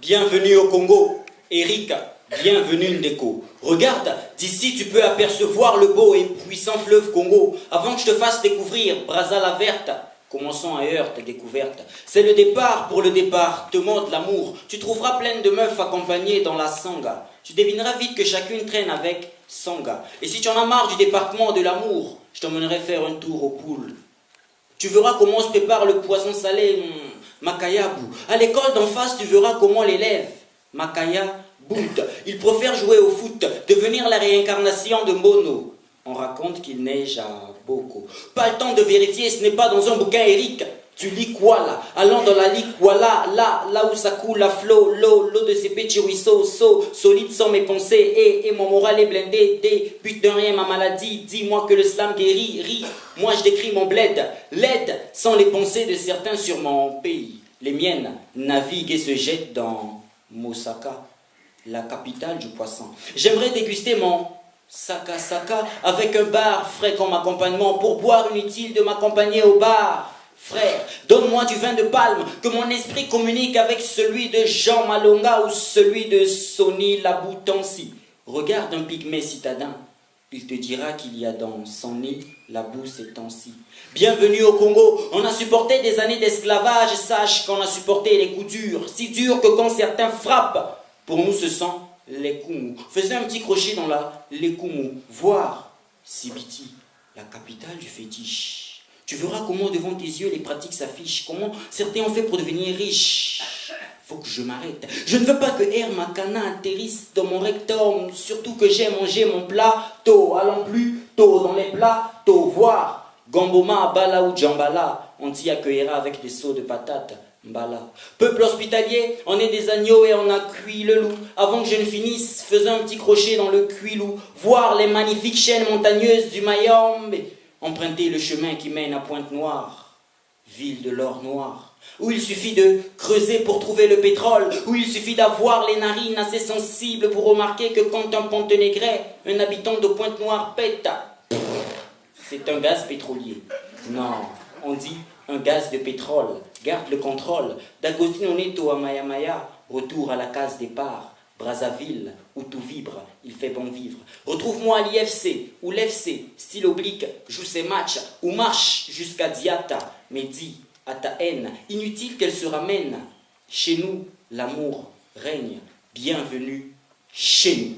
Bienvenue au Congo, Eric, bienvenue Ndeko. Regarde, d'ici tu peux apercevoir le beau et puissant fleuve Congo. Avant que je te fasse découvrir Brazza la verte, commençons ailleurs tes découvertes. C'est le départ pour le département de l'amour. Tu trouveras plein de meufs accompagnées dans la sanga. Tu devineras vite que chacune traîne avec son gars. Et si tu en as marre du département de l'amour, je t'emmènerai faire un tour au pool. Tu verras comment se prépare le poisson salé, Makayabu. À l'école d'en face, tu verras comment l'élève, Makaya, boude. Il préfère jouer au foot, devenir la réincarnation de Mono. On raconte qu'il neige à Boko. Pas le temps de vérifier, ce n'est pas dans un bouquin, Eric. Tu lis quoi là? Allons dans la ligue, voilà, là où ça coule, la flot, l'eau de ces petits ruisseaux, solide sont mes pensées, et mon moral est blindé, des buts de rien, ma maladie, dis-moi que le slam guérit, rit, moi je décris mon bled, l'aide sont les pensées de certains sur mon pays, les miennes naviguent et se jettent dans Mosaka, la capitale du poisson. J'aimerais déguster mon Saka Saka avec un bar frais comme accompagnement, pour boire inutile de m'accompagner au bar. Frère, donne-moi du vin de palme, que mon esprit communique avec celui de Jean Malonga ou celui de Sonny Laboutansi. Regarde un pygmée citadin, il te dira qu'il y a dans son nid la boue ces temps-ci. Bienvenue au Congo, on a supporté des années d'esclavage, sache qu'on a supporté les coups durs, si durs que quand certains frappent, pour nous ce sont les Koumou. Faisais un petit crochet dans les Koumou, voir Sibiti, la capitale du fétiche. Tu verras comment devant tes yeux les pratiques s'affichent, comment certains ont fait pour devenir riches. Faut que je m'arrête. Je ne veux pas que Air Makana atterrisse dans mon rectum, surtout que j'ai mangé mon plat tôt. Allons plus tôt dans les plats tôt, voir Gamboma, Bala ou Djambala. On t'y accueillera avec des seaux de patates. Mbala. Peuple hospitalier, on est des agneaux et on a cuit le loup. Avant que je ne finisse, faisais un petit crochet dans le cuilou, voir les magnifiques chaînes montagneuses du Mayombe. Emprunter le chemin qui mène à Pointe-Noire, ville de l'or noir, où il suffit de creuser pour trouver le pétrole, où il suffit d'avoir les narines assez sensibles pour remarquer que quand un Pontenegrais, un habitant de Pointe-Noire pète, c'est un gaz pétrolier. Non, on dit un gaz de pétrole. Garde le contrôle. D'Agostino Neto à Maya Maya, retour à la case départ. Brazzaville, où tout vibre, il fait bon vivre. Retrouve-moi à l'IFC, où l'FC, style oblique, joue ses matchs, ou marche jusqu'à Diata, mais dis à ta haine, inutile qu'elle se ramène. Chez nous, l'amour règne. Bienvenue chez nous.